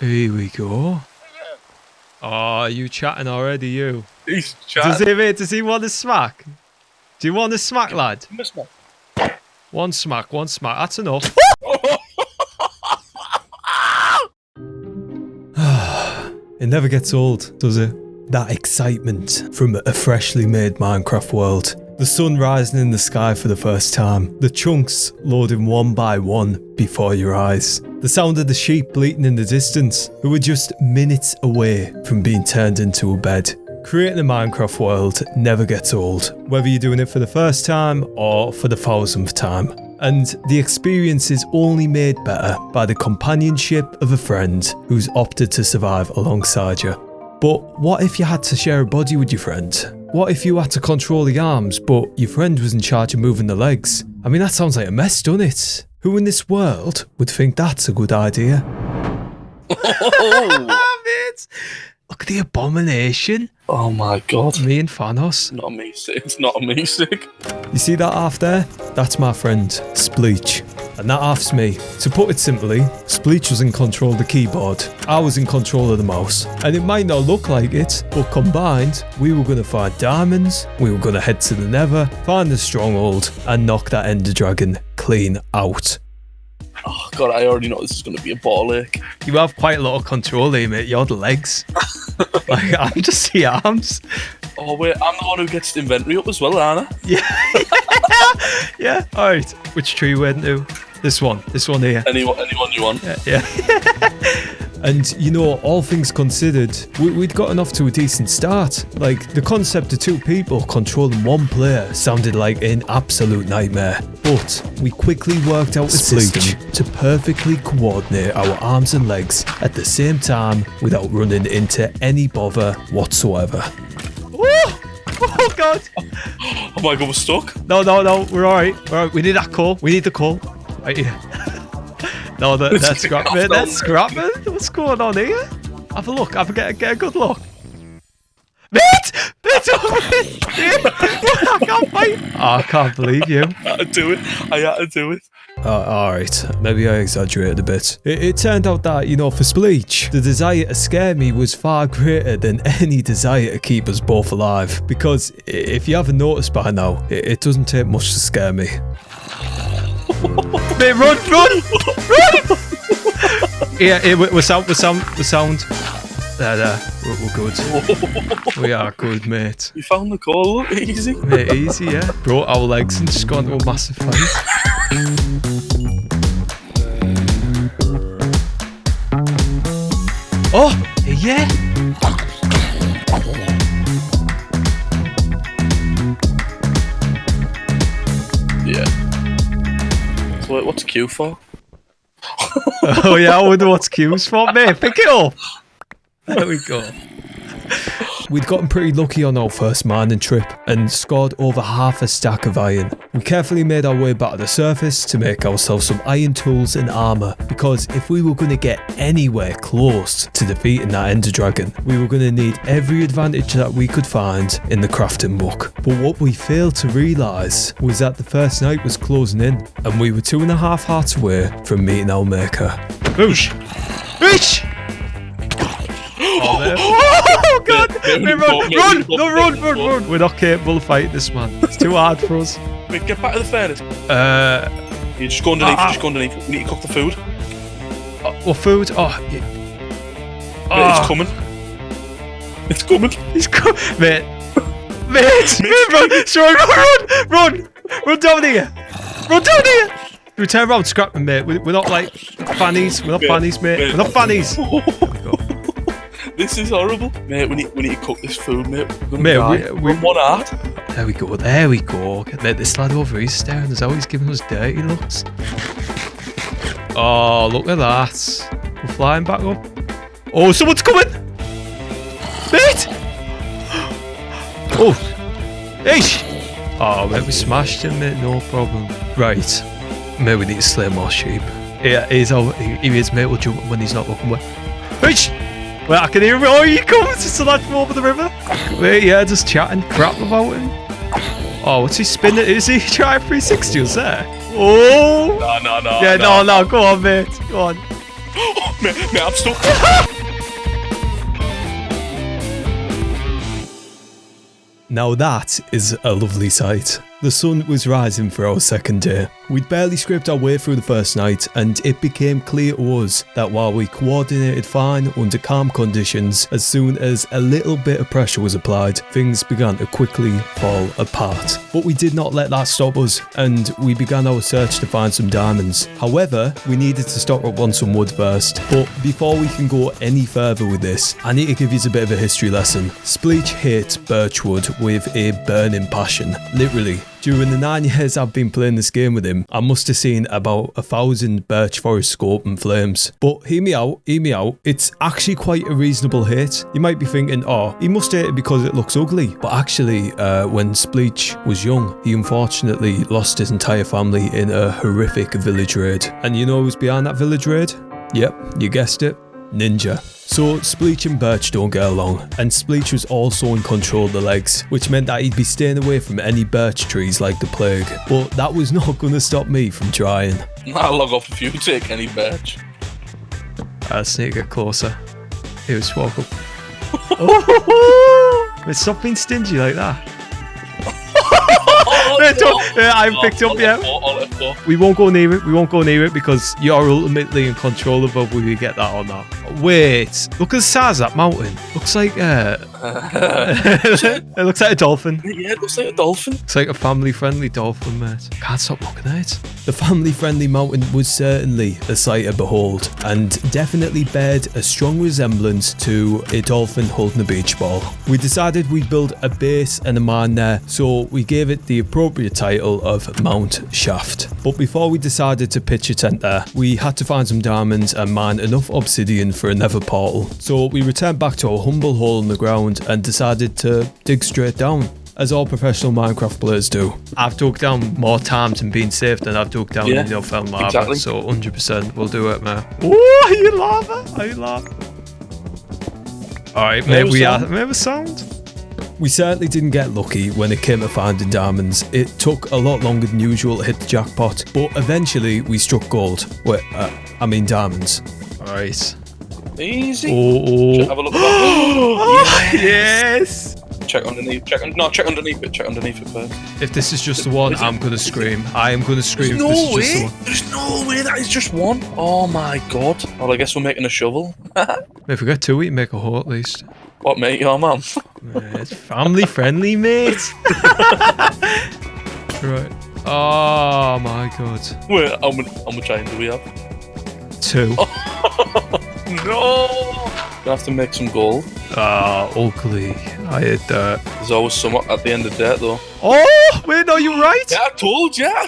Here we go. Oh, you chatting already, you? He's chatting. Does he want to smack? Do you want to smack, lad? One smack. That's enough. It never gets old, does it? That excitement from a freshly made Minecraft world. The sun rising in the sky for the first time. The chunks loading one by one before your eyes. The sound of the sheep bleating in the distance, who were just minutes away from being turned into a bed. Creating a Minecraft world never gets old, whether you're doing it for the first time or for the 1000th time. And the experience is only made better by the companionship of a friend who's opted to survive alongside you. But what if you had to share a body with your friend? What if you had to control the arms, but your friend was in charge of moving the legs? I mean, that sounds like a mess, doesn't it? Who in this world would think that's a good idea? Oh, mate. Look at the abomination. Oh my god. Me and Thanos. Not me sick. It's not me sick. You see that half there? That's my friend, Spleech. And that half's me. To put it simply, Spleech was in control of the keyboard. I was in control of the mouse. And it might not look like it, but combined, we were going to find diamonds, we were going to head to the nether, find the stronghold, and knock that ender dragon clean out. Oh god, I already know this is going to be a ball ache. You have quite a lot of control here, mate. You're the legs. Like, I'm just the arms. Oh wait, I'm the one who gets the inventory up as well, aren't I? Yeah. Yeah. Alright. Which tree went to? This one here. Anyone you want. Yeah. And, you know, all things considered, we'd gotten off to a decent start. Like, the concept of two people controlling one player sounded like an absolute nightmare. But we quickly worked out a system to perfectly coordinate our arms and legs at the same time without running into any bother whatsoever. Oh god! Oh my god, we're stuck. No, we're alright. We need that call. We need the call. Right here. No, that's scrap, mate. That's scrap, man. What's going on here? Have a look. Get a good look. Mate! I can't fight. Oh, I can't believe you. I had to do it. Alright, maybe I exaggerated a bit. It turned out that, you know, for Spleech, the desire to scare me was far greater than any desire to keep us both alive. Because if you haven't noticed by now, it doesn't take much to scare me. Mate, run! Yeah, we're sound. There. We're good. We are good, mate. You found the call, easy. Mate, easy, yeah. Brought our legs and just gone to a massive fight. Oh, yeah. Yeah. So what's Q for? Oh yeah, I wonder what's Q's for, mate. Pick it up. There we go. We'd gotten pretty lucky on our first mining trip and scored over half a stack of iron. We carefully made our way back to the surface to make ourselves some iron tools and armour, because if we were going to get anywhere close to defeating that ender dragon, we were going to need every advantage that we could find in the crafting book. But what we failed to realise was that the first night was closing in and we were 2.5 hearts away from meeting our maker. Boosh! Boosh! Oh god! Run! We're not capable of fighting this man. It's too hard for us. Wait, get back to the furnace. You just go underneath. We need to cook the food. What food? It's coming. He's coming. Mate, run! Sorry, run! Run down here! We turn around, scrap them, mate. We're not like fannies. We're not fannies, mate. We're not fannies. There we go. This is horrible, mate. We need to cook this food, mate. We're one heart. There we go. Mate, this lad over, he's staring us out. He's giving us dirty looks. Oh, look at that. We're flying back up. Oh, someone's coming! Mate! Oh! Eish! Oh, mate, we smashed him, mate. No problem. Right. Mate, we need to slay more sheep. Yeah, he's over. He is, mate. We'll jump when he's not looking. Eish! Wait, I can hear him. Oh, he comes. It's a lad from over the river. Wait, yeah, just chatting crap about him. Oh, what's he spinning? Is he trying 360 or there? Oh! No. Yeah, no. Go on, mate. Go on. Mate, I'm stuck. Now that is a lovely sight. The sun was rising for our second day. We'd barely scraped our way through the first night, and it became clear to us that while we coordinated fine under calm conditions, as soon as a little bit of pressure was applied, things began to quickly fall apart. But we did not let that stop us, and we began our search to find some diamonds. However, we needed to stock up on some wood first. But before we can go any further with this, I need to give you a bit of a history lesson. Spleech hates birchwood with a burning passion, literally. During the 9 years I've been playing this game with him, I must have seen about 1,000 birch forests go up in flames. But hear me out, it's actually quite a reasonable hate. You might be thinking, oh, he must hate it because it looks ugly. But actually, when Spleech was young, he unfortunately lost his entire family in a horrific village raid. And you know who's behind that village raid? Yep, you guessed it, Ninja. So Spleech and Birch don't get along, and Spleech was also in control of the legs, which meant that he'd be staying away from any birch trees like the plague. But that was not going to stop me from trying. I'll log off if you take any birch. I just need to get closer. Here, walk up. Oh, but stop being stingy like that. I picked up, yeah. We won't go near it, because you're ultimately in control of whether we get that or not. Wait, look at the size of that mountain. Looks like it looks like a dolphin. Yeah, it looks like a dolphin. It's like a family-friendly dolphin, mate. Can't stop looking at it. The family-friendly mountain was certainly a sight to behold, and definitely bared a strong resemblance to a dolphin holding a beach ball. We decided we'd build a base and a mine there, so we gave it the appropriate title of Mount Shaft. But before we decided to pitch a tent there, we had to find some diamonds and mine enough obsidian for a nether portal. So we returned back to our humble hole in the ground and decided to dig straight down, as all professional Minecraft players do. I've dug down more times and been safe than I've dug down in the found lava, exactly. So 100% we'll do it, man. Oh, are you lava? Are you lava? Alright, mate, we have a sound. We certainly didn't get lucky when it came to finding diamonds. It took a lot longer than usual to hit the jackpot, but eventually we struck gold. Wait, I mean diamonds. Alright. Easy. Oh. Have a look at that. Yes. Check underneath. Check underneath it. Check underneath it first. If this is just the one, I'm gonna scream. I am gonna scream. There's no way. There's no way that is just one. Oh my god. Well, I guess we're making a shovel. If we get two, we can make a hole at least. What, mate? Your mum? It's family friendly, mate. Right. Oh my god. Wait, how much iron do we have? 2. No! We have to make some gold. Ah, ugly. I hate that. There's always some at the end of that, though. Oh, wait, no, you're right. Yeah, I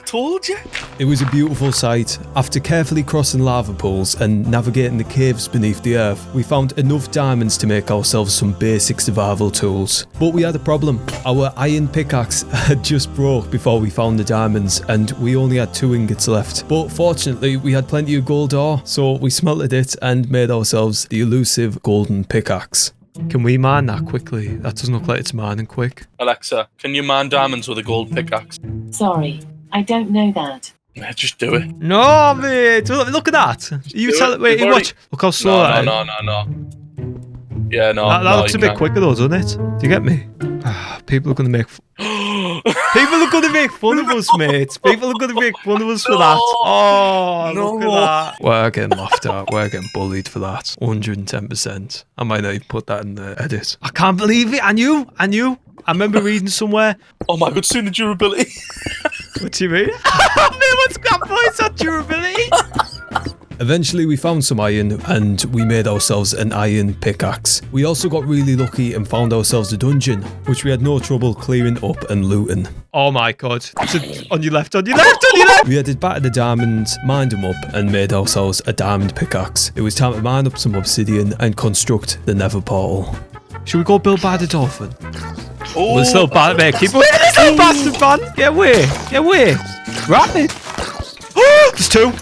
told you. It was a beautiful sight. After carefully crossing lava pools and navigating the caves beneath the earth, we found enough diamonds to make ourselves some basic survival tools. But we had a problem. Our iron pickaxe had just broke before we found the diamonds, and we only had 2 ingots left. But fortunately, we had plenty of gold ore, so we smelted it and made ourselves the elusive golden pickaxe. Can we mine that quickly? That doesn't look like it's mining quick. Alexa, can you mine diamonds with a gold pickaxe? Sorry, I don't know that. Yeah, just do it. No, mate. Look at that. You tell it. Wait, watch. Look how slow that is. No. Yeah, no. That looks a bit quicker though, doesn't it? Do you get me? People are going to make... People are going to make fun of us, mate. People are going to make fun of us for that. Oh, no. Look at that. We're getting laughed at. We're getting bullied for that. 110%. I might not even put that in the edit. I can't believe it. I knew. I remember reading somewhere. Oh my god, soon the durability. What do you mean? Man, what's that voice on durability? Eventually we found some iron and we made ourselves an iron pickaxe. We also got really lucky and found ourselves a dungeon, which we had no trouble clearing up and looting. Oh my god. On your left. We headed back to the diamonds, mined them up and made ourselves a diamond pickaxe. It was time to mine up some obsidian and construct the nether portal. Should we go build by the dolphin? Oh, this little bastard, mate. Keep away, this little bastard, man. Get away. Grab it. There's 2.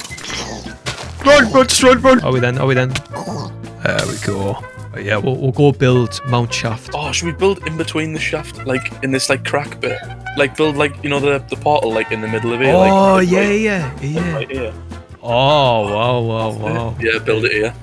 Run. Are we then? There we go. Yeah, we'll go build Mount Shaft. Oh, should we build in between the shaft, like in this like crack bit? Like build like, you know, the portal like in the middle of it. Oh, like, yeah. Right here. Oh, wow. Yeah, build it here.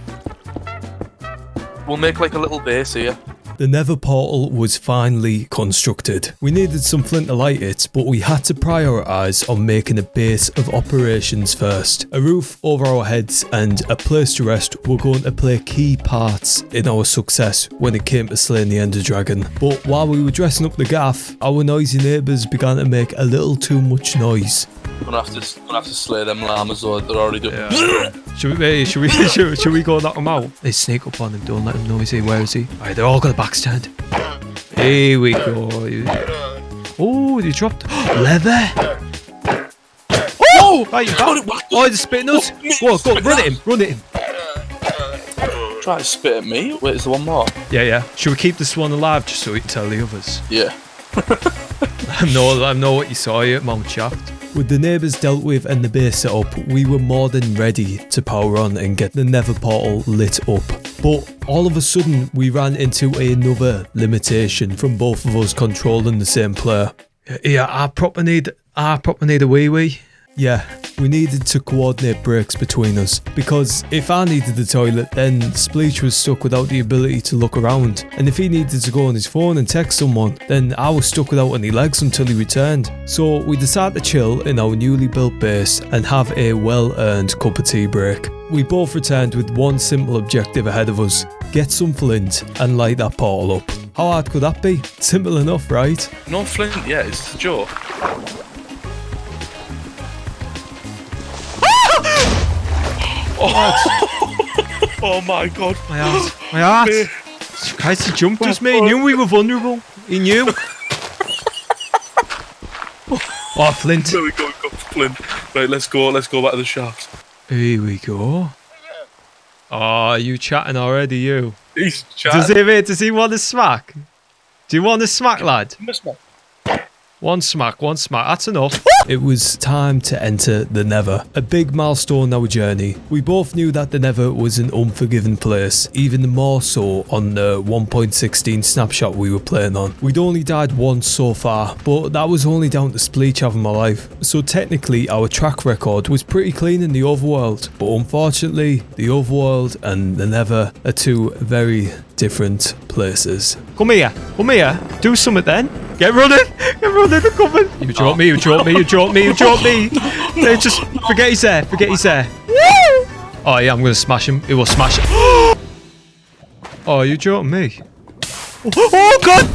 We'll make like a little base here. The Nether portal was finally constructed. We needed some flint to light it, but we had to prioritise on making a base of operations first. A roof over our heads and a place to rest were going to play key parts in our success when it came to slaying the Ender Dragon. But while we were dressing up the gaff, our noisy neighbours began to make a little too much noise. We're gonna have to slay them llamas, or they're already doing. Yeah. Should we go knock him out? They sneak up on him, don't let him know he's here. Where is he? Alright, they're all got a backstand. Here we go. Oh, you dropped leather. Oh! Right, you back. Oh, he's spitting us. Go, run at him. Try to spit at me. Wait, is there one more? Yeah. Should we keep this one alive just so we can tell the others? Yeah. I know what you saw here at Mount Shaft. With the neighbours dealt with and the base set up, we were more than ready to power on and get the Nether portal lit up. But all of a sudden, we ran into another limitation from both of us controlling the same player. Yeah, I proper need a wee. Yeah, we needed to coordinate breaks between us, because if I needed the toilet, then Spleech was stuck without the ability to look around, and if he needed to go on his phone and text someone, then I was stuck without any legs until he returned. So we decided to chill in our newly built base and have a well-earned cup of tea break. We both returned with one simple objective ahead of us: get some flint and light that portal up. How hard could that be? Simple enough, right? No flint yet, it's a joke. Oh my god. My heart. Christ, he jumped us, mate. He knew we were vulnerable. He knew. Oh, flint. There we go, got flint. Right, let's go back to the shaft. Here we go. Oh, you chatting already, you? He's chatting. Does he want a smack? Do you want a smack, lad? One smack, that's enough. It was time to enter the Nether, a big milestone in our journey. We both knew that the Nether was an unforgiving place, even more so on the 1.16 snapshot we were playing on. We'd only died once so far, but that was only down to Spleech having my life. So technically our track record was pretty clean in the overworld, but unfortunately the overworld and the Nether are two very different places. Come here, do something then. Get running, they're coming. You dropped me. They just forget he's there. Oh yeah, I'm gonna smash him. It will smash him. Oh, you dropped me. Oh god!